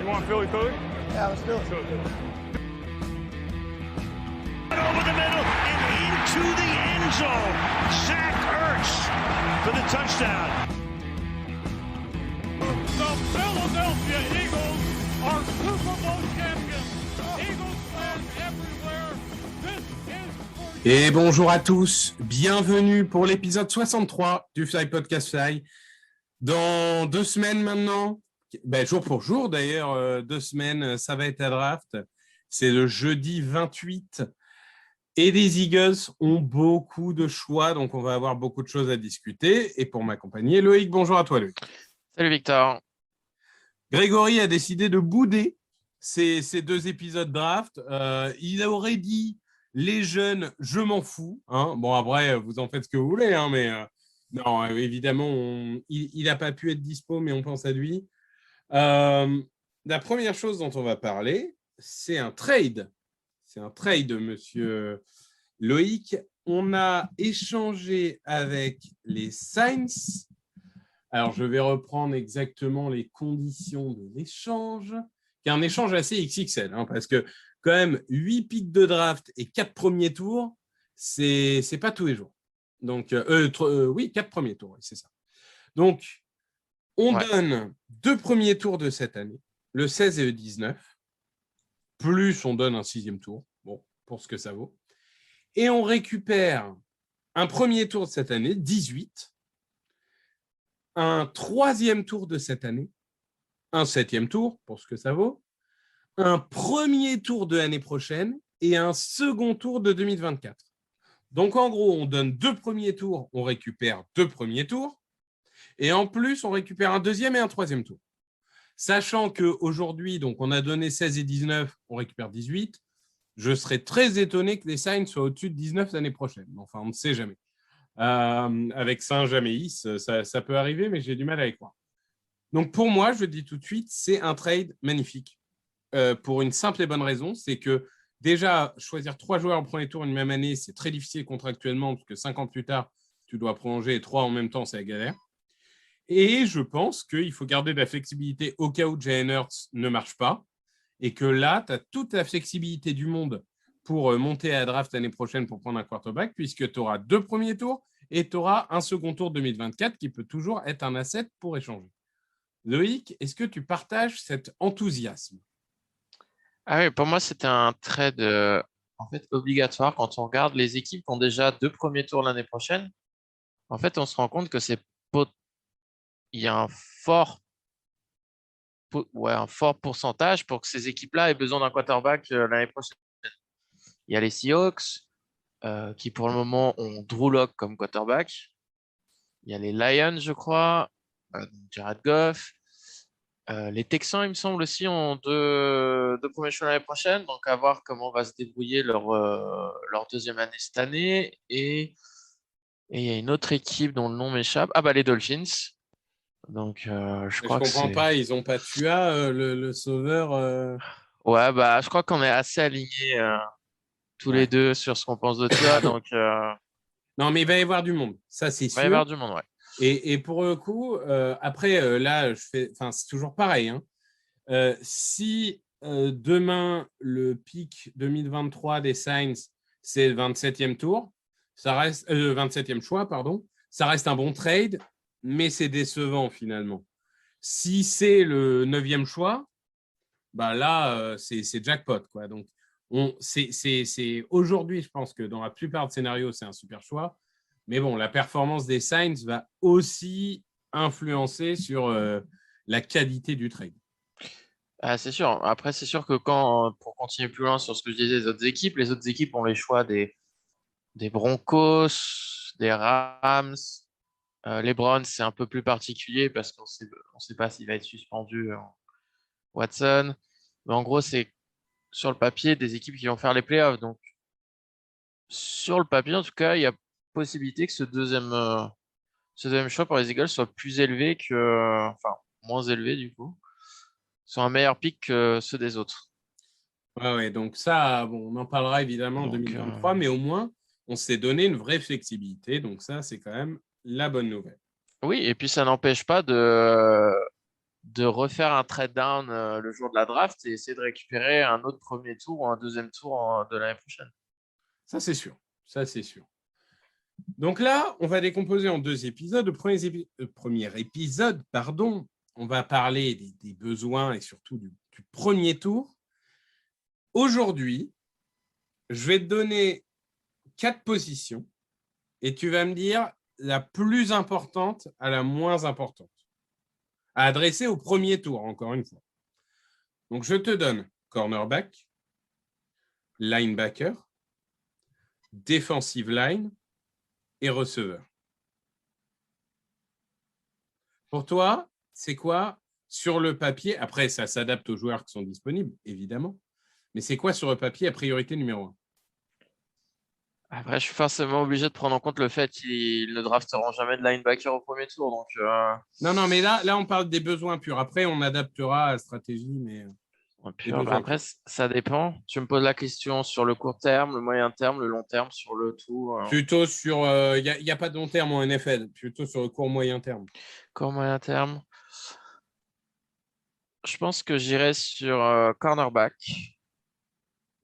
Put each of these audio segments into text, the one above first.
want Philly? Yeah, let's do it. Over the middle and into the end zone. Zach Ertz for the touchdown. The Philadelphia Eagles are Super Bowl champions. Eagles fans everywhere. This is for you. Et bonjour à tous, bienvenue pour l'épisode 63 du Fly Podcast Fly. Dans 2 semaines maintenant, jour pour jour d'ailleurs, 2 semaines, ça va être la draft. C'est le jeudi 28 et les Eagles ont beaucoup de choix, donc on va avoir beaucoup de choses à discuter. Et pour m'accompagner, Loïc, bonjour à toi Loïc. Salut Victor. Grégory a décidé de bouder ces 2 épisodes draft. Il aurait dit les jeunes, je m'en fous. Hein. Bon, après, vous en faites ce que vous voulez, hein, mais non, évidemment, il n'a pas pu être dispo, mais on pense à lui. La première chose dont on va parler, c'est un trade. C'est un trade, monsieur Loïc. On a échangé avec les Saints. Alors, je vais reprendre exactement les conditions de l'échange, qui est un échange assez XXL, hein, parce que quand même, 8 pics de draft et 4 premiers tours, c'est pas tous les jours. Donc, 4 premiers tours, oui, c'est ça. Donc, on donne 2 premiers tours de cette année, le 16 et le 19, plus on donne un 6e tour, bon, pour ce que ça vaut. Et on récupère un premier tour de cette année, 18, un 3e tour de cette année, un 7e tour, pour ce que ça vaut, un premier tour de l'année prochaine et un second tour de 2024. Donc, en gros, on donne 2 premiers tours, on récupère 2 premiers tours, et en plus, on récupère un 2e et un 3e tour. Sachant qu'aujourd'hui, donc, on a donné 16 et 19, on récupère 18. Je serais très étonné que les Saints soient au-dessus de 19 l'année prochaine. Enfin, on ne sait jamais. Avec Saint-Jaméis, ça peut arriver, mais j'ai du mal à y croire. Donc, pour moi, je dis tout de suite, c'est un trade magnifique. Pour une simple et bonne raison, c'est que déjà, choisir 3 joueurs en premier tour une même année, c'est très difficile contractuellement, parce que 5 ans plus tard, tu dois prolonger et 3 en même temps, c'est la galère. Et je pense qu'il faut garder de la flexibilité au cas où Jalen Hurts ne marche pas, et que là, tu as toute la flexibilité du monde pour monter à la draft l'année prochaine pour prendre un quarterback, puisque tu auras 2 premiers tours et tu auras un second tour 2024 qui peut toujours être un asset pour échanger. Loïc, est-ce que tu partages cet enthousiasme ? Ah oui, pour moi, c'était un trade obligatoire. Quand on regarde les équipes qui ont déjà 2 premiers tours l'année prochaine, en fait, on se rend compte que il y a un fort pourcentage pour que ces équipes-là aient besoin d'un quarterback l'année prochaine. Il y a les Seahawks qui, pour le moment, ont Drew Lock comme quarterback. Il y a les Lions, je crois, Jared Goff. Les Texans, il me semble aussi, ont 2 premiers choix l'année prochaine. Donc, à voir comment va se débrouiller leur 2e année cette année. Et il y a une autre équipe dont le nom m'échappe. Les Dolphins. Donc, je comprends pas, ils n'ont pas Tua, le sauveur. Ouais, je crois qu'on est assez alignés tous les deux sur ce qu'on pense de Tua. Donc, non, mais il va y avoir du monde, ça c'est sûr. Il va y avoir du monde, ouais. Et pour le coup, après, là, c'est toujours pareil. Hein. Si demain, le pic 2023 des Saints, c'est le 27e tour, ça reste 27e choix, pardon, ça reste un bon trade, mais c'est décevant finalement. Si c'est le 9e choix, là, c'est jackpot, quoi. Donc, c'est aujourd'hui, je pense que dans la plupart des scénarios, c'est un super choix. Mais bon, la performance des Saints va aussi influencer sur la qualité du trade. C'est sûr. Après, c'est sûr que pour continuer plus loin sur ce que je disais des autres équipes, les autres équipes ont les choix des Broncos, des Rams. Les Browns, c'est un peu plus particulier parce qu'on sait pas s'il va être suspendu Watson. Mais en gros, c'est sur le papier des équipes qui vont faire les playoffs. Donc, sur le papier, en tout cas, il y a possibilité que ce deuxième choix pour les Eagles soit plus élevé moins élevé du coup, soit un meilleur pick que ceux des autres. Ouais, donc ça, on en parlera évidemment en 2023, mais au moins, on s'est donné une vraie flexibilité. Donc ça, c'est quand même la bonne nouvelle. Oui, et puis ça n'empêche pas de de refaire un trade down le jour de la draft et essayer de récupérer un autre premier tour ou un deuxième tour de l'année prochaine. Ça, c'est sûr. Ça, c'est sûr. Donc là, on va décomposer en 2 épisodes. Le premier épisode, pardon, on va parler des besoins et surtout du premier tour. Aujourd'hui, je vais te donner 4 positions et tu vas me dire la plus importante à la moins importante à adresser au premier tour, encore une fois. Donc, je te donne cornerback, linebacker, defensive line et receveur. Pour toi, c'est quoi sur le papier? Après, ça s'adapte aux joueurs qui sont disponibles, évidemment. Mais c'est quoi sur le papier à priorité numéro 1? Après, je suis forcément obligé de prendre en compte le fait qu'ils ne drafteront jamais de linebacker au premier tour. Donc, Non, mais là, on parle des besoins purs. Après, on adaptera à la stratégie, mais après, ça dépend. Tu me poses la question sur le court terme, le moyen terme, le long terme, sur le tout. Plutôt sur... Il n'y a pas de long terme en NFL, plutôt sur le court moyen terme. Court moyen terme. Je pense que j'irai sur cornerback.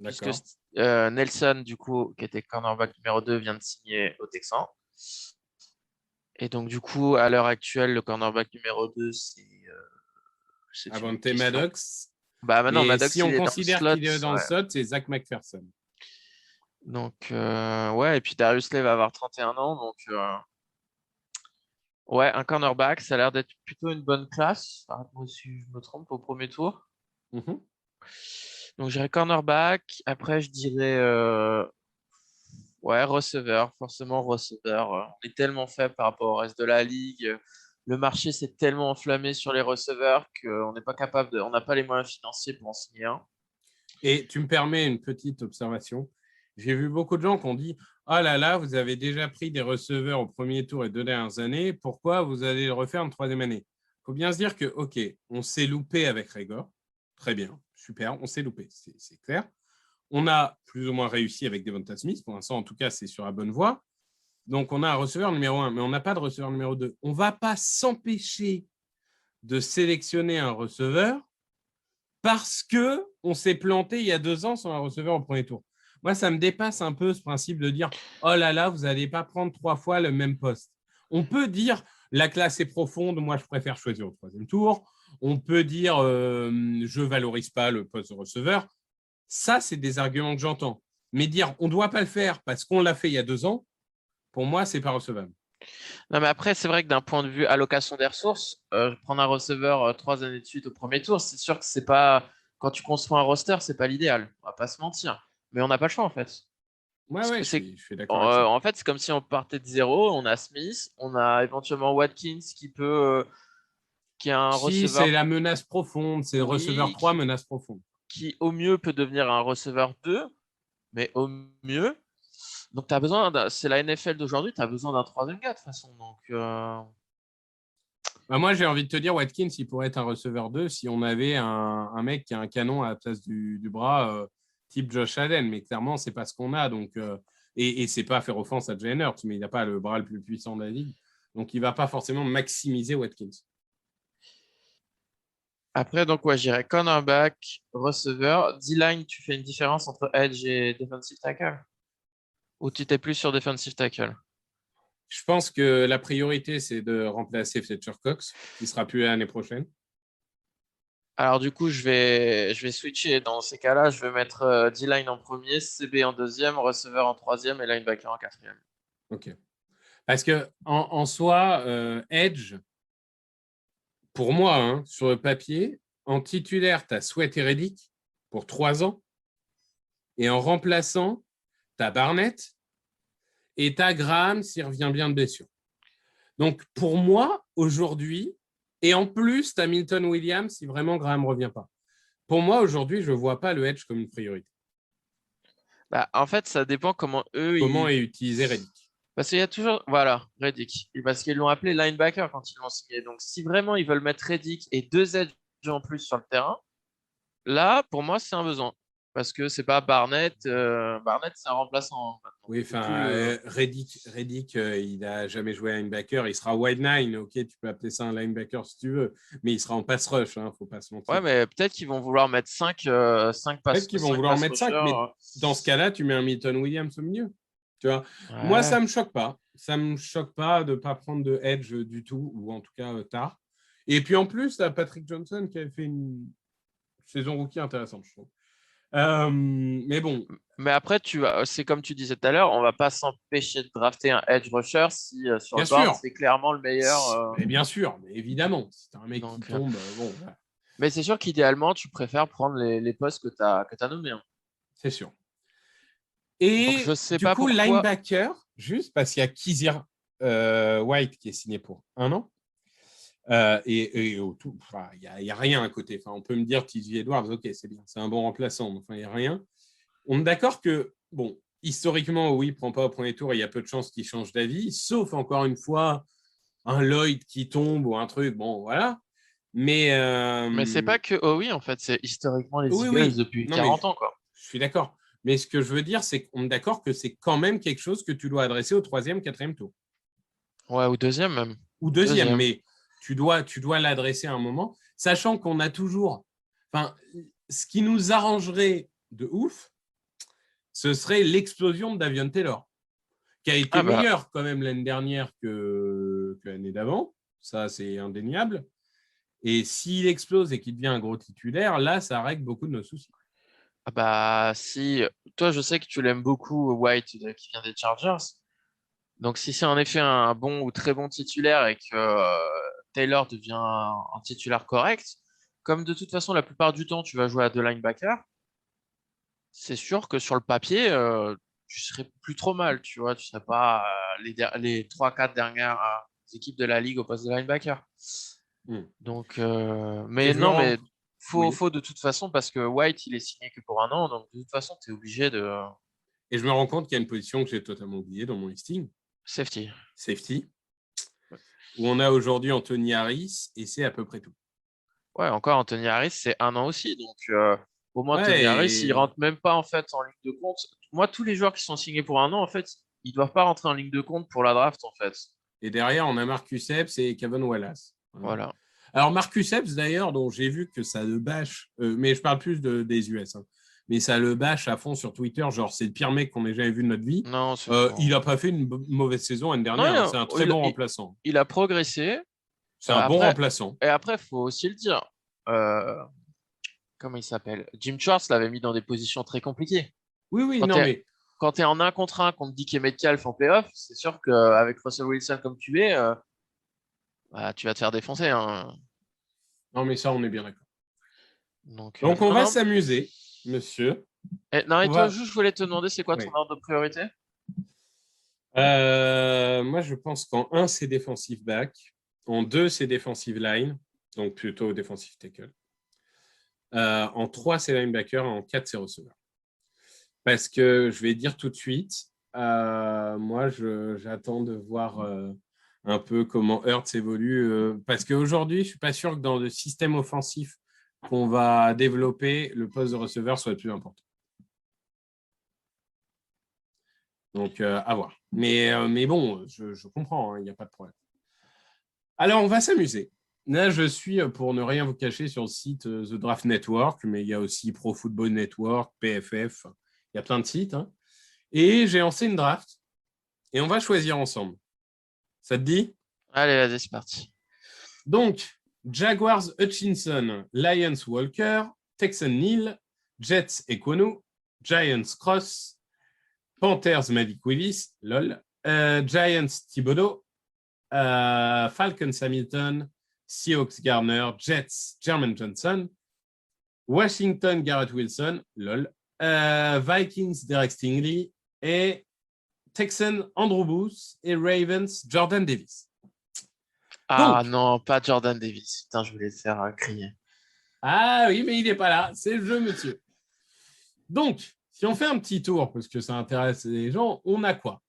D'accord. Puisque Nelson, du coup, qui était cornerback numéro 2, vient de signer au Texan. Et donc, du coup, à l'heure actuelle, le cornerback numéro 2, c'est Avonte Maddox. Bah, maintenant, Maddox, si on considère qu'il est dans le slot, c'est Zach McPherson. Donc, ouais, et puis Darius Slay va avoir 31 ans. Donc, ouais, un cornerback, ça a l'air d'être plutôt une bonne classe. Arrête-moi si je me trompe au premier tour. Donc, j'irai cornerback. Après, je dirais ouais, receveur. Forcément, receveur. On est tellement faible par rapport au reste de la ligue. Le marché s'est tellement enflammé sur les receveurs qu'on n'est pas capable on n'a pas les moyens financiers pour en signer un. Et tu me permets une petite observation. J'ai vu beaucoup de gens qui ont dit « Oh là là, vous avez déjà pris des receveurs au premier tour et 2 dernières années. Pourquoi vous allez le refaire en 3e année ?» Il faut bien se dire que, OK, on s'est loupé avec Reagor. Très bien, super, on s'est loupé, c'est clair. On a plus ou moins réussi avec Devonta Smith. Pour l'instant, en tout cas, c'est sur la bonne voie. Donc, on a un receveur numéro 1, mais on n'a pas de receveur numéro 2. On ne va pas s'empêcher de sélectionner un receveur parce qu'on s'est planté il y a 2 ans sur un receveur au premier tour. Moi, ça me dépasse un peu ce principe de dire « Oh là là, vous n'allez pas prendre 3 fois le même poste. » On peut dire « La classe est profonde, moi, je préfère choisir au 3e tour. » On peut dire « Je ne valorise pas le poste de receveur. » Ça, c'est des arguments que j'entends. Mais dire « On ne doit pas le faire parce qu'on l'a fait il y a 2 ans », pour moi, ce n'est pas recevable. Non, mais après, c'est vrai que d'un point de vue allocation des ressources, prendre un receveur 3 années de suite au premier tour, c'est sûr que c'est pas. Quand tu construis un roster, c'est pas l'idéal. On va pas se mentir. Mais on n'a pas le choix, en fait. Ouais, je suis d'accord avec ça. En fait, c'est comme si on partait de zéro. On a Smith, on a éventuellement Watkins qui peut. Qui a un receveur. C'est la menace profonde, c'est le receveur 3, menace profonde. Qui, au mieux, peut devenir un receveur 2, mais au mieux. Donc, tu as besoin, c'est la NFL d'aujourd'hui, tu as besoin d'un 3e gars de toute façon. Donc, bah moi, j'ai envie de te dire, Watkins, il pourrait être un receveur 2 si on avait un mec qui a un canon à la place du bras, type Josh Allen. Mais clairement, ce n'est pas ce qu'on a. Donc, et ce n'est pas faire offense à Jalen Hurts, mais il n'a pas le bras le plus puissant de la ligue. Donc, il ne va pas forcément maximiser Watkins. Après, donc, ouais, j'irais cornerback, receveur. D-line, tu fais une différence entre edge et defensive tackle? Ou tu t'es plus sur defensive tackle? Je pense que la priorité, c'est de remplacer Fletcher Cox, qui sera plus l'année prochaine. Alors, du coup, je vais switcher. Dans ces cas-là, je vais mettre D-line en premier, CB en 2e, receveur en 3e et linebacker en 4e. OK. Parce que en soi, edge, pour moi, hein, sur le papier, en titulaire, tu as Sweat et Reddick pour 3 ans. Et en remplaçant, tu as Barnett et tu as Graham s'il revient bien de blessure. Donc, pour moi, aujourd'hui, et en plus, tu as Milton Williams si vraiment Graham ne revient pas. Pour moi, aujourd'hui, je ne vois pas le edge comme une priorité. Bah, en fait, ça dépend comment est utilisé Reddick. Parce qu'il y a toujours. Voilà, Reddick. Parce qu'ils l'ont appelé linebacker quand ils l'ont signé. Donc, si vraiment ils veulent mettre Reddick et 2 edge en plus sur le terrain, là, pour moi, c'est un besoin. parce que c'est pas Barnett. Barnett, c'est un remplaçant maintenant. Oui, Du coup, enfin, Reddick, il n'a jamais joué à linebacker. Il sera wide nine, ok, tu peux appeler ça un linebacker si tu veux, mais il sera en pass rush, hein, faut pas se mentir. ouais, mais peut-être qu'ils vont vouloir mettre 5 Peut-être qu'ils vont vouloir mettre 5, rushers. mais dans ce cas-là, tu mets un Milton Williams au milieu. Tu vois. Moi, Ouais. ça me choque pas. Ça me choque pas de ne pas prendre de edge du tout, ou en tout cas tard. Et puis en plus, tu as Patrick Johnson qui a fait une saison rookie intéressante, je trouve. Mais bon, Mais après, c'est comme tu disais tout à l'heure, on va pas s'empêcher de drafter un edge rusher si sur bien le board, sûr. c'est clairement le meilleur. Mais bien sûr, mais évidemment. Si tu as un mec qui Donc, tombe, bon, voilà, mais c'est sûr qu'idéalement, tu préfères prendre les postes que tu as nommés, hein. c'est sûr. Donc, Et je sais du pas coup, pourquoi. linebacker, juste parce qu'il y a Kizir White qui est signé pour 1 an. Et au tout, il n'y a rien à côté. Enfin, on peut me dire TJ Edwards, ok, c'est bien, c'est un bon remplaçant, mais enfin, il n'y a rien. On est d'accord que, bon, historiquement, oui, il ne prend pas au premier tour, il y a peu de chances qu'il change d'avis, sauf encore une fois, un Lloyd qui tombe ou un truc, bon, voilà. Mais Mais c'est pas que oui, en fait, c'est historiquement les oui, Eagles oui, depuis non, mais 40 ans, quoi. je suis d'accord. Mais ce que je veux dire, c'est qu'on est d'accord que c'est quand même quelque chose que tu dois adresser au troisième, quatrième tour. Ouais, ou deuxième même. Ou deuxième, mais tu dois l'adresser à un moment, sachant qu'on a toujours. Enfin, ce qui nous arrangerait de ouf, ce serait l'explosion de Davion Taylor, qui a été meilleur quand même l'année dernière que l'année d'avant. Ça, c'est indéniable. Et s'il explose et qu'il devient un gros titulaire, là, ça règle beaucoup de nos soucis. Ah bah, si. Toi, je sais que tu l'aimes beaucoup, White, qui vient des Chargers. Donc, si c'est en effet un bon ou très bon titulaire et que Taylor devient un titulaire correct, comme de toute façon, la plupart du temps, tu vas jouer à deux linebackers, c'est sûr que sur le papier, tu serais plus trop mal, tu vois. Tu serais pas les 3-4 dernières équipes de la ligue au poste de linebacker. Donc, Et mais je me non, rends. mais Oui. faut de toute façon parce que White, il est signé que pour 1 an, donc de toute façon, tu es obligé de Et je me rends compte qu'il y a une position que j'ai totalement oubliée dans mon listing, safety. safety, où on a aujourd'hui Anthony Harris, et c'est à peu près tout. Ouais, encore Anthony Harris, c'est 1 an aussi, donc pour moi, Anthony Ouais, Harris, il et, rentre même pas en fait en ligne de compte. Moi, tous les joueurs qui sont signés pour 1 an, en fait, ils doivent pas rentrer en ligne de compte pour la draft, en fait. et derrière, on a Marcus Epps et Kevin Wallace. Voilà. Alors, Marcus Epps, d'ailleurs, dont j'ai vu que ça le bâche, mais je parle plus des US, hein, mais ça le bâche à fond sur Twitter, genre c'est le pire mec qu'on ait jamais vu de notre vie. Non, c'est faux. Il n'a pas fait une mauvaise saison l'année Non, dernière, hein, c'est un très bon remplaçant. il a progressé. C'est un bon Après, remplaçant. et après, faut aussi le dire. Comment il s'appelle? Jim Schwartz l'avait mis dans des positions très compliquées. Oui, Quand non, mais tu es en 1 contre 1 contre DK Metcalf en playoff, c'est sûr qu'avec Russell Wilson comme tu es, bah, tu vas te faire défoncer, hein. non, mais ça, on est bien d'accord. Donc On non, va non. s'amuser, monsieur. Non, et On toi, va- juste, je voulais te demander, c'est quoi ton Oui. ordre de priorité? Moi, je pense qu'en 1, c'est defensive back. En 2, c'est defensive line, donc plutôt defensive tackle. En 3, c'est linebacker. En 4, c'est receveur. Parce que je vais dire tout de suite, moi, j'attends de voir un peu comment Hurts évolue. Parce qu'aujourd'hui, je ne suis pas sûr que dans le système offensif qu'on va développer, le poste de receveur soit le plus important. Donc, à voir. Mais bon, je comprends, il n'y a pas de problème. Alors, on va s'amuser. Là, je suis, pour ne rien vous cacher, sur le site The Draft Network, mais il y a aussi Pro Football Network, PFF, il y a plein de sites. Hein. Et j'ai lancé une draft et on va choisir ensemble. Ça te dit? Allez, vas-y, c'est parti. Donc, Jaguars Hutchinson, Lions Walker, Texans Neal, Jets Ekwonu, Giants Cross, Panthers Malik Willis, lol, Giants Thibodeau, Falcons Hamilton, Seahawks Garner, Jets Jermaine Johnson, Washington Garrett Wilson, lol, Vikings Derek Stingley et Texans Andrew Booth et Ravens Jordan Davis. Ah Donc, non, pas Jordan Davis. Putain, je voulais le faire crier. Ah oui, mais il n'est pas là. C'est le jeu, monsieur. Donc, si on fait un petit tour, parce que ça intéresse les gens, on a quoi?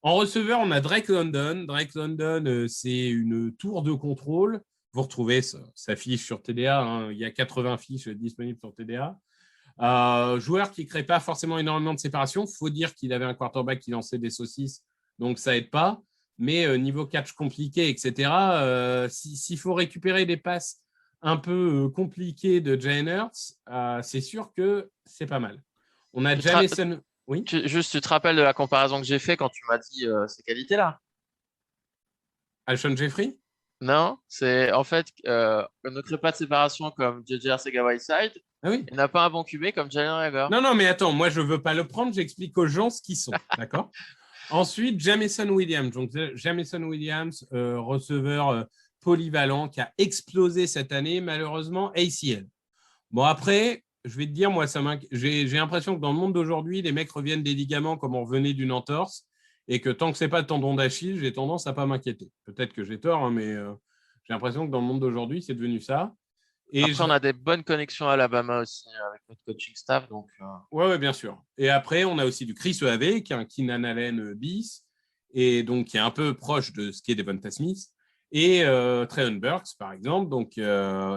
En receveur, on a Drake London. Drake London, c'est une tour de contrôle. Vous retrouvez sa fiche sur TDA. Hein. Il y a 80 fiches disponibles sur TDA. Joueur qui ne crée pas forcément énormément de séparation. Il faut dire qu'il avait un quarterback qui lançait des saucisses, donc ça aide pas. Mais niveau catch compliqué, etc., s'il faut récupérer des passes un peu compliquées de Jalen Hurts, c'est sûr que c'est pas mal. On a Jamison. Oui. Juste, tu te rappelles de la comparaison que j'ai fait quand tu m'as dit ces qualités-là? Alshon Jeffrey. Non, c'est en fait, ne crée pas de séparation comme JJ Arcega-Whiteside. Ah oui. Il n'a pas un bon QB comme Jalen Reagor. Non, mais attends, moi je veux pas le prendre, j'explique aux gens ce qu'ils sont, d'accord? Ensuite, Jameson Williams. Donc, Jameson Williams, receveur polyvalent qui a explosé cette année, malheureusement, ACL. Bon, après, je vais te dire, moi, j'ai l'impression que dans le monde d'aujourd'hui, les mecs reviennent des ligaments comme on revenait d'une entorse et que tant que ce n'est pas le tendon d'Achille, j'ai tendance à ne pas m'inquiéter. Peut-être que j'ai tort, hein, mais j'ai l'impression que dans le monde d'aujourd'hui, c'est devenu ça. Et après, on a des bonnes connexions à Alabama aussi avec notre coaching staff. Donc, ouais, bien sûr. Et après, on a aussi du Chris EAV, qui est un Keenan Allen bis, et donc qui est un peu proche de ce qu'est Devonta Smith, et Treylon Burks, par exemple, donc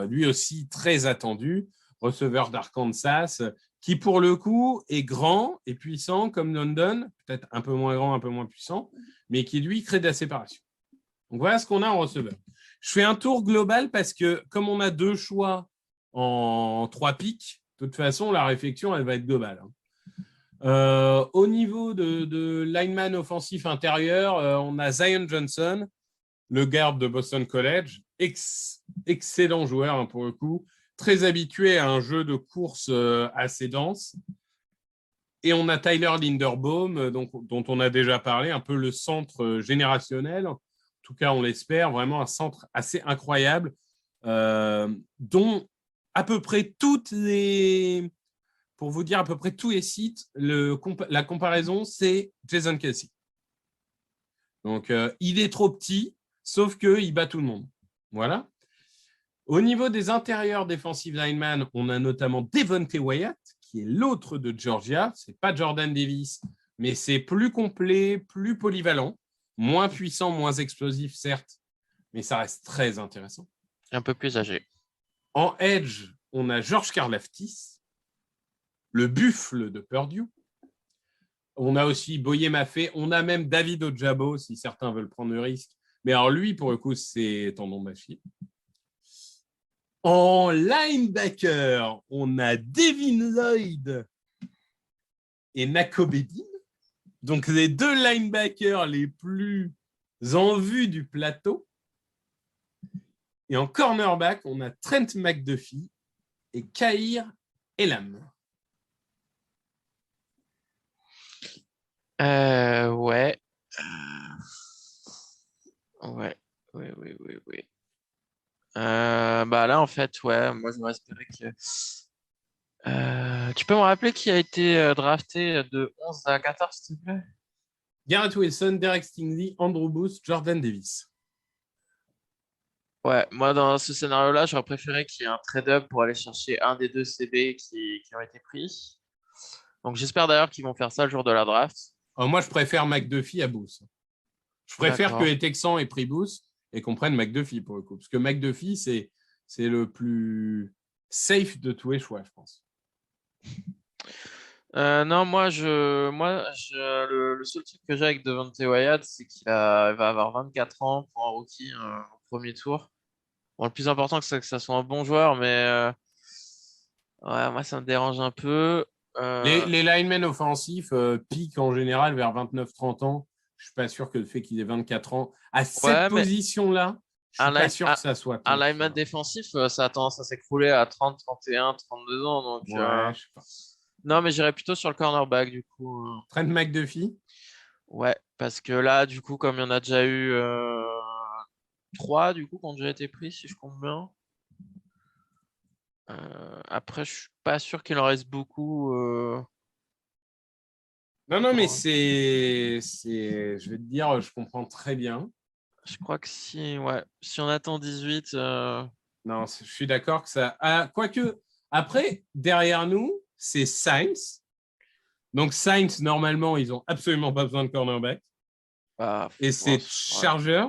lui aussi très attendu, receveur d'Arkansas, qui pour le coup est grand et puissant comme London, peut-être un peu moins grand, un peu moins puissant, mais qui lui crée de la séparation. Donc voilà ce qu'on a en receveur. Je fais un tour global parce que comme on a 2 choix en 3 pics, de toute façon, la réflexion, elle va être globale. Au niveau de lineman offensif intérieur, on a Zion Johnson, le garde de Boston College, excellent joueur hein, pour le coup, très habitué à un jeu de course assez dense. Et on a Tyler Linderbaum, dont on a déjà parlé, un peu le centre générationnel. En tout cas, on l'espère, vraiment un centre assez incroyable, dont à peu près pour vous dire à peu près tous les sites, la comparaison, c'est Jason Kelce. Donc, il est trop petit, sauf qu'il bat tout le monde. Voilà. Au niveau des intérieurs defensive linemen, on a notamment Devontae Wyatt, qui est l'autre de Georgia. Ce n'est pas Jordan Davis, mais c'est plus complet, plus polyvalent, moins puissant, moins explosif, certes, mais ça reste très intéressant. Un peu plus âgé. En edge, on a George Karlaftis, le buffle de Purdue. On a aussi Boye Maffé. On a même David Ojabo, si certains veulent prendre le risque. Mais alors lui, pour le coup, c'est tendon d'Achille. En linebacker, on a Devin Lloyd et Nako Bedin. Donc, les 2 linebackers les plus en vue du plateau. Et en cornerback, on a Trent McDuffie et Kair Elam. Ouais. Ouais. Oui. Bah là, en fait, ouais, moi, j'aurais espéré que... tu peux me rappeler qui a été drafté de 11 à 14, s'il te plaît? Garrett Wilson, Derek Stingley, Andrew Booth, Jordan Davis. Ouais, moi, dans ce scénario-là, j'aurais préféré qu'il y ait un trade-up pour aller chercher un des 2 CB qui ont été pris. Donc, j'espère d'ailleurs qu'ils vont faire ça le jour de la draft. Moi, je préfère McDuffie à Booth. Je préfère que les Texans aient pris Booth et qu'on prenne McDuffie pour le coup. Parce que McDuffie, c'est le plus safe de tous les choix, je pense. Non, moi, le seul truc que j'ai avec Devontae Wyatt, c'est qu'il va avoir 24 ans pour un rookie au premier tour. Bon, le plus important, c'est que ça soit un bon joueur, mais ouais, moi, ça me dérange un peu. Les linemen offensifs piquent en général vers 29-30 ans. Je ne suis pas sûr que le fait qu'il ait 24 ans à cette position-là, je ne suis pas sûr que ça soit. Un lineman défensif, ça a tendance à s'écrouler à 30, 31, 32 ans. Donc, je sais pas. Non, mais j'irais plutôt sur le cornerback, du coup. Trent McDuffie? Ouais, parce que là, du coup, comme il y en a déjà eu 3, du coup, qui ont déjà été pris, si je compte bien. Après, je suis pas sûr qu'il en reste beaucoup. Non, mais je vais te dire, je comprends très bien. Je crois que si on attend 18. Non, je suis d'accord que ça. Quoique, après, derrière nous, c'est Saints. Donc, Saints, normalement, ils n'ont absolument pas besoin de cornerback. Et c'est Chargers.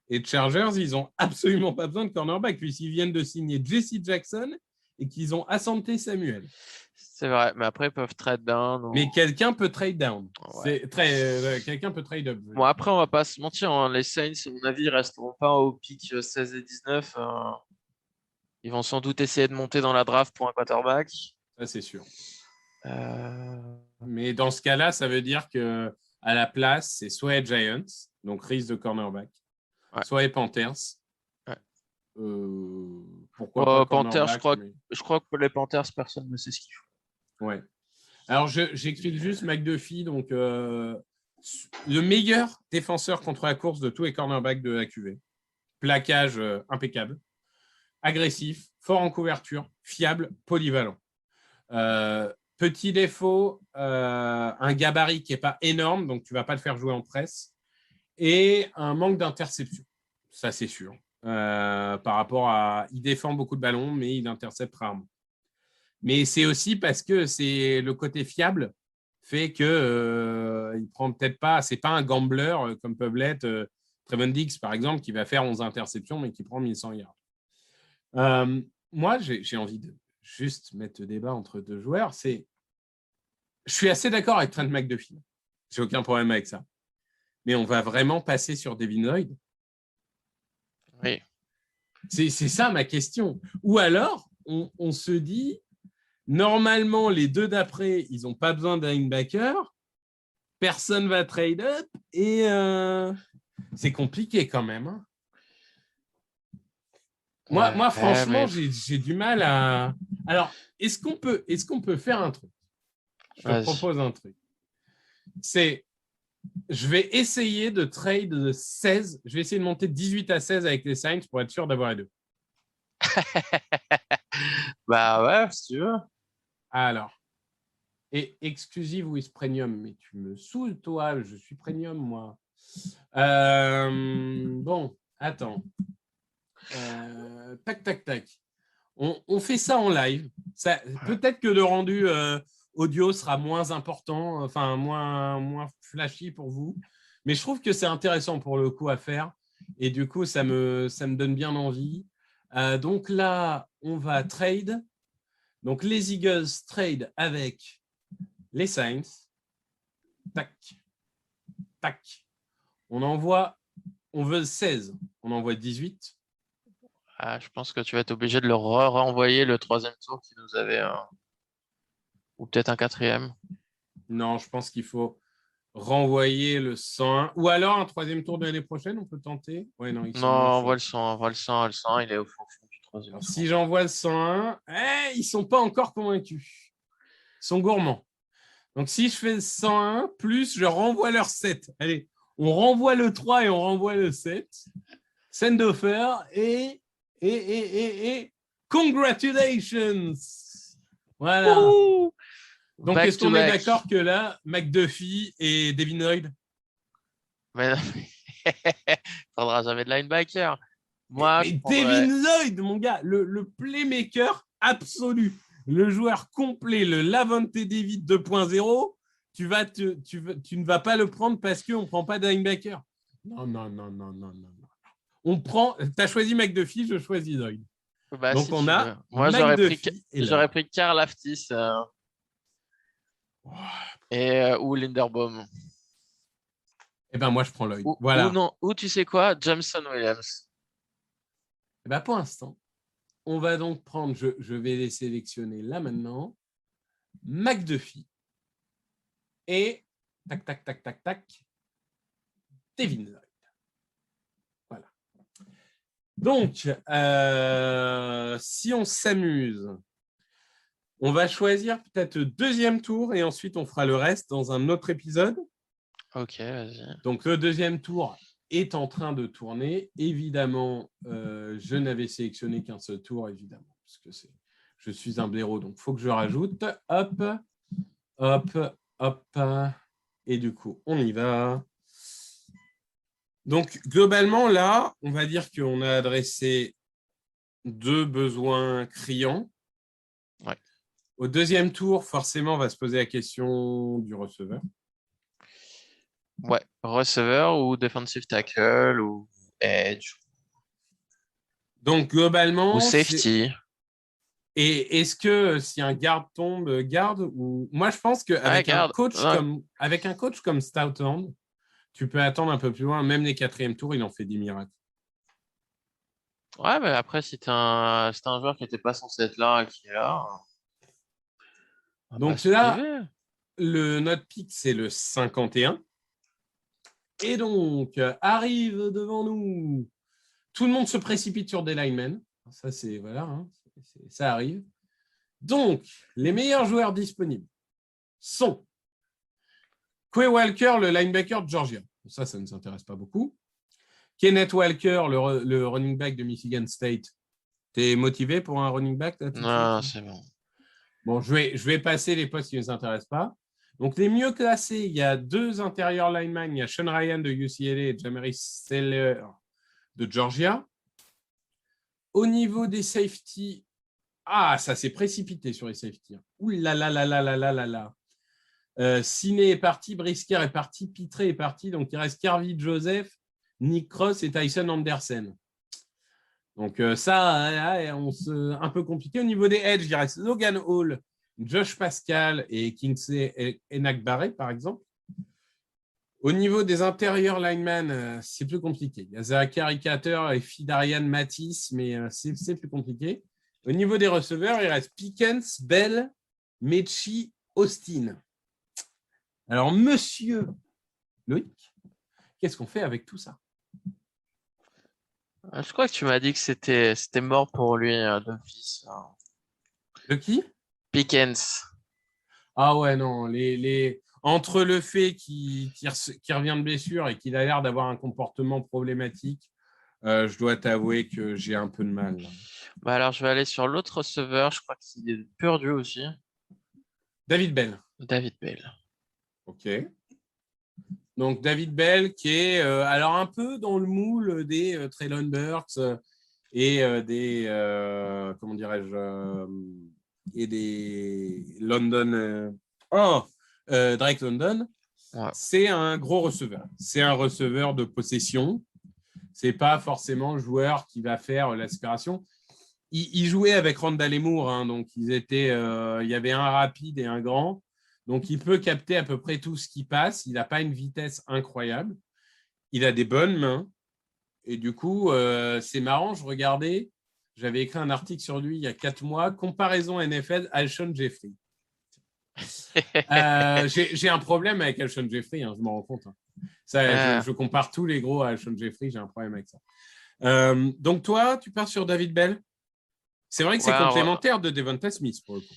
Et Chargers, ils n'ont absolument pas besoin de cornerback, puisqu'ils viennent de signer Jesse Jackson et qu'ils ont Asante Samuel. C'est vrai, mais après, ils peuvent trade down. Mais quelqu'un peut trade down. Ouais. Quelqu'un peut trade up. Bon, après, on va pas se mentir, hein, les Saints, à mon avis, ils resteront pas au pic 16 et 19. Ils vont sans doute essayer de monter dans la draft pour un quarterback. Ça, c'est sûr. Euh, Mais dans ce cas-là, ça veut dire que à la place, c'est soit les Giants, donc risque de cornerback, Ouais. soit les Panthers. Ouais. Pourquoi pas Panthers, cornerback, je crois que les Panthers, personne ne sait ce qu'ils font. Ouais. Alors, j'explique juste McDuffie. Donc, le meilleur défenseur contre la course de tous les cornerbacks de la QV. Plaquage impeccable. Agressif, fort en couverture, fiable, polyvalent. Petit défaut, un gabarit qui n'est pas énorme, donc tu ne vas pas le faire jouer en presse. Et un manque d'interception. Ça, c'est sûr. Par rapport à... Il défend beaucoup de ballons, mais il intercepte rarement. Mais c'est aussi parce que c'est le côté fiable fait que il prend peut-être pas, c'est pas un gambler comme peuvent l'être Trevon Diggs par exemple qui va faire 11 interceptions mais qui prend 1100 yards. Moi, j'ai envie de juste mettre le débat entre deux joueurs. Je suis assez d'accord avec Trent McDuffie. J'ai aucun problème avec ça. Mais on va vraiment passer sur Devin Lloyd. Oui. C'est ça ma question. Ou alors, on se dit, normalement, les deux d'après, ils n'ont pas besoin d'un linebacker. Personne ne va trade up. Et c'est compliqué quand même. Hein. Moi, franchement, j'ai du mal à... Alors, est-ce qu'on peut faire un truc? Je te propose un truc. Je vais essayer de trade 16. Je vais essayer de monter 18 à 16 avec les Saints pour être sûr d'avoir les deux. Bah ouais, si tu veux. Alors, et exclusive ou is premium, mais tu me saoules, toi. Je suis premium, moi. Bon, attends. Tac, tac, tac. On fait ça en live. Peut-être que le rendu audio sera moins important, enfin moins flashy pour vous. Mais je trouve que c'est intéressant pour le coup à faire. Et du coup, ça me donne bien envie. Donc là, on va trade. Donc les Eagles trade avec les Saints. Tac. Tac. On veut 16. On envoie 18. Ah, je pense que tu vas être obligé de leur renvoyer le troisième tour qui nous avait ou peut-être un quatrième. Non, je pense qu'il faut renvoyer le 101. Ou alors un troisième tour de l'année prochaine, on peut tenter. Ouais, non, Non, envoie le 100, le 100, il est au fond du troisième alors, tour. si j'envoie le 101, ils ne sont pas encore convaincus. Ils sont gourmands. Donc, si je fais le 101, plus je renvoie leur 7. Allez, on renvoie le 3 et on renvoie le 7. Send offer et congratulations. Voilà. Ouh. Donc, est-ce qu'on est d'accord que là, McDuffie et Devin Lloyd? Mais faudra jamais de linebacker. Moi, mais Devin Lloyd, mon gars, le playmaker absolu, le joueur complet, le Lavonte David 2.0, tu ne vas pas le prendre parce qu'on ne prend pas de linebacker. Non. On prend. Tu as choisi McDuffie, je choisis Lloyd. Bah, donc, si on a. Veux. Moi, j'aurais pris Karl Aftis ou Linderbaum. Eh ben, moi, je prends Lloyd. Voilà. Ou tu sais quoi, Jameson Williams. Eh ben, pour l'instant, on va donc prendre. Je vais les sélectionner là maintenant. McDuffie et tac. Devin Lloyd. Voilà. Donc, si on s'amuse, on va choisir peut-être le deuxième tour et ensuite on fera le reste dans un autre épisode. Ok, vas-y. Donc, le deuxième tour est en train de tourner. Évidemment, je n'avais sélectionné qu'un seul tour, évidemment, parce que je suis un blaireau, donc il faut que je rajoute. Hop. Et du coup, on y va. Donc, globalement, là, on va dire qu'on a adressé 2 besoins criants. Ouais. Au deuxième tour, forcément, on va se poser la question du receveur. Ouais, receveur ou defensive tackle ou edge. Donc, globalement... Ou safety. Et est-ce que si un garde tombe, garde ou moi je pense qu'avec garde. Ouais. avec un coach comme Stoutland, tu peux attendre un peu plus loin. Même les 4e tours, il en fait des miracles. Ouais, mais après, si c'est un joueur qui n'était pas censé être là et qui est là, Donc c'est là, privé. notre pick, c'est le 51. Et donc, arrive devant nous. Tout le monde se précipite sur des linemen. Ça, c'est voilà, hein, ça arrive. Donc, les meilleurs joueurs disponibles sont Quay Walker, le linebacker de Georgia. Ça ne nous intéresse pas beaucoup. Kenneth Walker, le running back de Michigan State. T'es motivé pour un running back là, tout de Non, suite? c'est bon. Bon, je vais passer les postes qui ne nous intéressent pas. Donc, les mieux classés, il y a 2 intérieurs linemen. Il y a Sean Ryan de UCLA et Jamari Seller de Georgia. Au niveau des safety, ça s'est précipité sur les safety. Ouh là là là là là là là là. Ciné est parti, Brisker est parti, Pitré est parti. Donc, il reste Carvey Joseph, Nick Cross et Tyson Anderson. Donc, un peu compliqué. Au niveau des edge, il reste Logan Hall, Josh Pascal et Kingsley Enagbare, par exemple. Au niveau des intérieurs linemen, c'est plus compliqué. Il y a Zachary Carter et Fidarian Matisse, mais c'est plus compliqué. Au niveau des receveurs, il reste Pickens, Bell, Mechie, Austin. Alors, monsieur Loïc, qu'est-ce qu'on fait avec tout ça? Je crois que tu m'as dit que c'était mort pour lui d'office. De qui? Pickens. Ah ouais, non. Entre le fait qu'il revient de blessure et qu'il a l'air d'avoir un comportement problématique, je dois t'avouer que j'ai un peu de mal. Là. Bah alors, je vais aller sur l'autre receveur. Je crois qu'il est Purdue aussi. David Bell. David Bell. OK. Donc, David Bell qui est alors un peu dans le moule des Treylon Burks et des, comment dirais-je, et des London... Drake London. Ouais. C'est un gros receveur. C'est un receveur de possession. C'est pas forcément le joueur qui va faire l'aspiration. Il jouait avec Randall et Moore, hein, donc il y avait un rapide et un grand. Donc, il peut capter à peu près tout ce qui passe. Il n'a pas une vitesse incroyable. Il a des bonnes mains. Et du coup, c'est marrant. J'avais écrit un article sur lui il y a 4 mois. Comparaison NFL, Alshon Jeffrey. J'ai un problème avec Alshon Jeffrey, hein, je m'en rends compte. Hein. Je compare tous les gros à Alshon Jeffrey. J'ai un problème avec ça. Donc, toi, tu pars sur David Bell. C'est vrai que c'est complémentaire de Devonta Smith, pour le coup.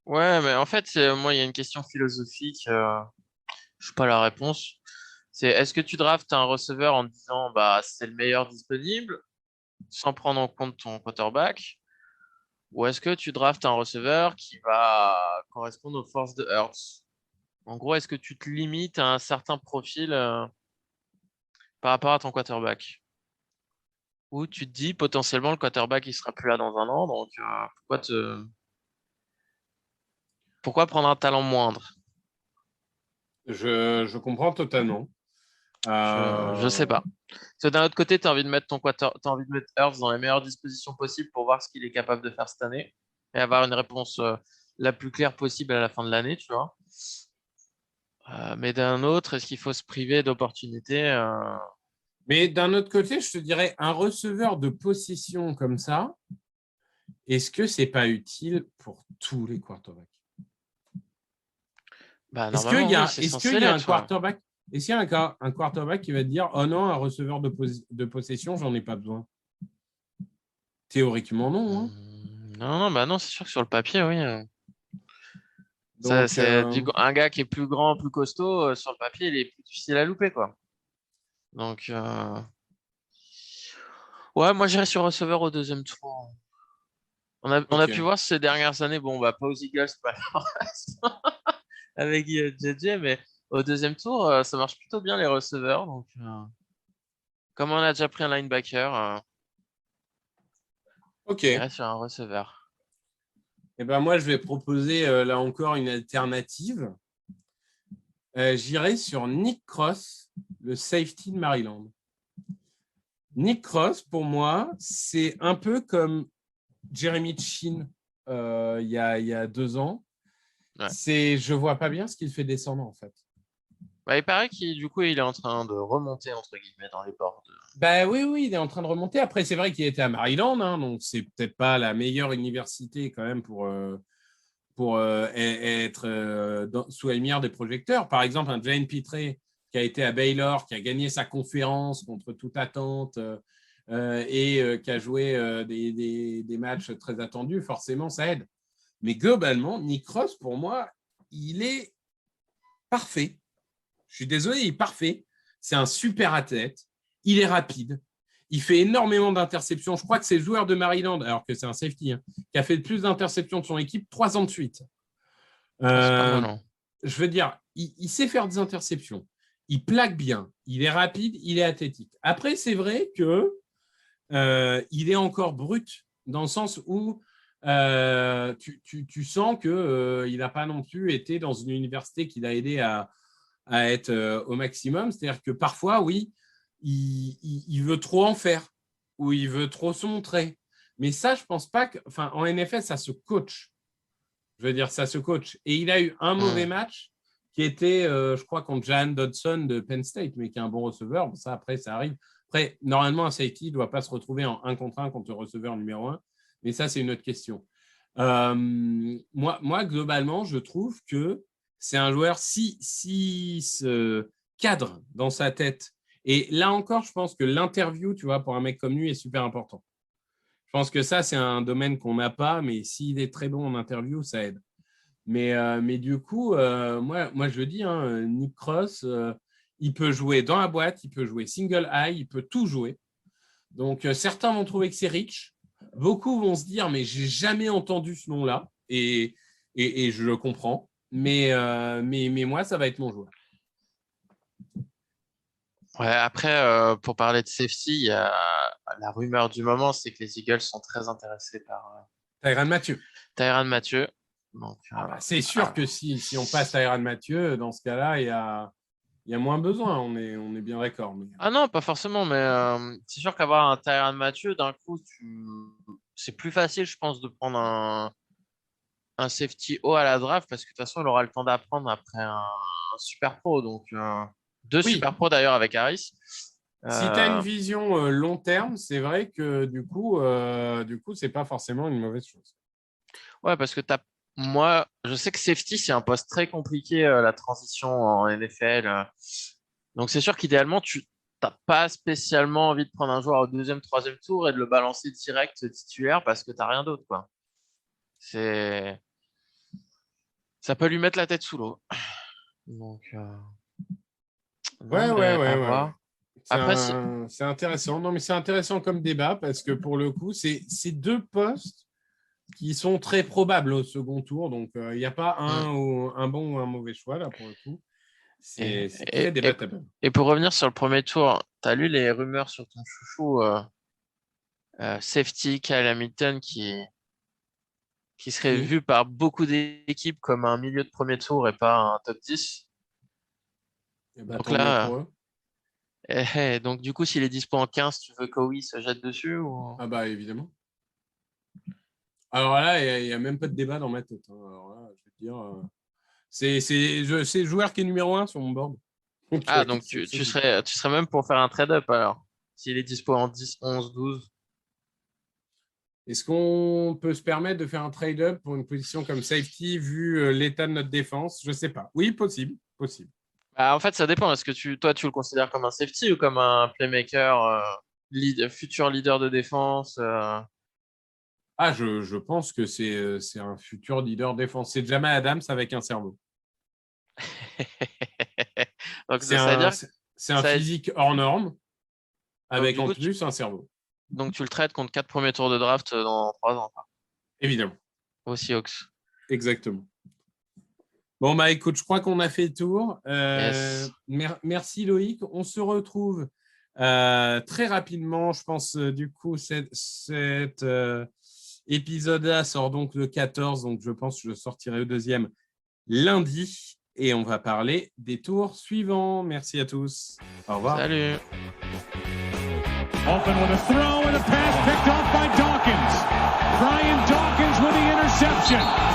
Ouais, mais en fait, moi, il y a une question philosophique. Je n'ai pas la réponse. C'est est-ce que tu draftes un receveur en disant c'est le meilleur disponible sans prendre en compte ton quarterback, ou est-ce que tu draftes un receveur qui va correspondre aux forces de Hurts? En gros, est-ce que tu te limites à un certain profil par rapport à ton quarterback? Ou tu te dis potentiellement le quarterback il sera plus là dans un an, donc pourquoi prendre un talent moindre? Je comprends totalement. Je sais pas. Parce que d'un autre côté, tu as envie de mettre t'as envie de mettre Hurts dans les meilleures dispositions possibles pour voir ce qu'il est capable de faire cette année et avoir une réponse la plus claire possible à la fin de l'année, tu vois. Mais d'un autre, est-ce qu'il faut se priver d'opportunités Mais d'un autre côté, je te dirais, un receveur de possession comme ça, est-ce que c'est pas utile pour tous les quarterbacks? Est-ce qu'il y a un quarterback? Est-ce qu'il y a un quarterback qui va te dire « Oh non, un receveur de possession, j'en ai pas besoin ». Théoriquement, non. Hein. Non, c'est sûr que sur le papier, oui. Donc, un gars qui est plus grand, plus costaud, sur le papier, il est plus difficile à louper, quoi. Donc, ouais, moi, j'irais sur receveur au 2e tour. On a pu voir ces dernières années, pas aux Eagles, pas avec JJ, mais au 2e tour, ça marche plutôt bien les receveurs. Donc, comme on a déjà pris un linebacker, j'irais sur un receveur. Et ben moi, je vais proposer là encore une alternative. J'irai sur Nick Cross, le safety de Maryland. Nick Cross, pour moi, c'est un peu comme Jeremy Chin il y a 2 ans. Ouais. Je vois pas bien ce qu'il fait descendre, en fait. Bah, il paraît qu'il est en train de remonter, entre guillemets, dans les bords. Bah oui, il est en train de remonter. Après, c'est vrai qu'il était à Maryland, hein, donc c'est peut-être pas la meilleure université quand même pour être sous la lumière des projecteurs. Par exemple, un Jane Pitré qui a été à Baylor, qui a gagné sa conférence contre toute attente et qui a joué des matchs très attendus, forcément, ça aide. Mais globalement, Nick Ross, pour moi, il est parfait. Je suis désolé, il est parfait. C'est un super athlète. Il est rapide. Il fait énormément d'interceptions. Je crois que c'est le joueur de Maryland, alors que c'est un safety, hein, qui a fait le plus d'interceptions de son équipe 3 ans de suite. C'est pas mal, hein. Je veux dire, il sait faire des interceptions. Il plaque bien. Il est rapide. Il est athlétique. Après, c'est vrai que il est encore brut dans le sens où tu sens qu'il n'a pas non plus été dans une université qui l'a aidé à être au maximum. C'est-à-dire que parfois, oui, il veut trop en faire ou il veut trop se montrer. Mais ça, je pense pas que… Enfin, en NFL, ça se coach. Je veux dire, ça se coach. Et il a eu un mauvais match qui était, je crois, contre Jahan Dodson de Penn State, mais qui est un bon receveur. Bon, ça, après, ça arrive. Après, normalement, un safety ne doit pas se retrouver en 1 contre 1 contre le receveur numéro 1. Mais ça, c'est une autre question. Moi, globalement, je trouve que c'est un joueur, si se cadre dans sa tête. Et là encore, je pense que l'interview, tu vois, pour un mec comme lui, est super important. Je pense que ça, c'est un domaine qu'on n'a pas, mais s'il est très bon en interview, ça aide. Mais du coup, moi, je dis, hein, Nick Ross, il peut jouer dans la boîte, il peut jouer single high, il peut tout jouer. Donc, certains vont trouver que c'est Rich. Beaucoup vont se dire, mais j'ai jamais entendu ce nom-là. Et je le comprends. Mais moi, ça va être mon joueur. Ouais, après, pour parler de safety, il y a la rumeur du moment, c'est que les Eagles sont très intéressés par Tyrann Mathieu. Tyrann Mathieu. Donc, c'est sûr que si on passe Tyrann Mathieu, dans ce cas-là, il y a moins besoin. On est bien d'accord. Mais… Ah non, pas forcément, mais c'est sûr qu'avoir un Tyrann Mathieu, d'un coup, c'est plus facile, je pense, de prendre un safety haut à la draft parce que de toute façon, il aura le temps d'apprendre après un super pro. Donc, 2 super pros d'ailleurs avec Harris. Si tu as une vision long terme, c'est vrai que du coup, c'est pas forcément une mauvaise chose. Ouais, parce que moi, je sais que safety, c'est un poste très compliqué, la transition en NFL. Donc, c'est sûr qu'idéalement, tu n'as pas spécialement envie de prendre un joueur au 2e, 3e tour et de le balancer direct titulaire parce que tu n'as rien d'autre, quoi. Ça peut lui mettre la tête sous l'eau. Donc, ouais. C'est intéressant. Non, mais c'est intéressant comme débat parce que pour le coup, c'est 2 postes qui sont très probables au second tour. Donc, il n'y a pas un bon ou un mauvais choix là pour le coup. C'est très débattable. Et pour revenir sur le premier tour, tu as lu les rumeurs sur ton chouchou safety Kyle Hamilton qui serait vu par beaucoup d'équipes comme un milieu de premier tour et pas un top 10. Donc là, donc du coup, s'il est dispo en 15, tu veux qu'Owi se jette dessus ou… Ah bah évidemment. Alors là, il n'y a même pas de débat dans ma tête. Hein. Alors là, je veux dire, c'est le joueur qui est numéro 1 sur mon board. Donc tu serais même pour faire un trade-up alors, s'il est dispo en 10, 11, 12. Est-ce qu'on peut se permettre de faire un trade-up pour une position comme safety vu l'état de notre défense? Je ne sais pas. Oui, possible. En fait, ça dépend. Est-ce que toi, tu le considères comme un safety ou comme un playmaker, futur leader de défense je pense que c'est un futur leader défense. C'est Jamal Adams avec un cerveau. Donc, c'est un physique hors norme avec en plus un cerveau. Donc, tu le traites contre 4 premiers tours de draft dans 3 ans. Évidemment. Aux Seahawks. Exactement. Bon, écoute, je crois qu'on a fait le tour. Yes. Merci Loïc. On se retrouve très rapidement. Je pense, du coup, cet épisode-là sort donc le 14. Donc, je pense que je sortirai le 2e lundi. Et on va parler des tours suivants. Merci à tous. Au revoir. Salut. Open with a throw and a pass picked off by Dawkins. Brian Dawkins with the interception. Christian.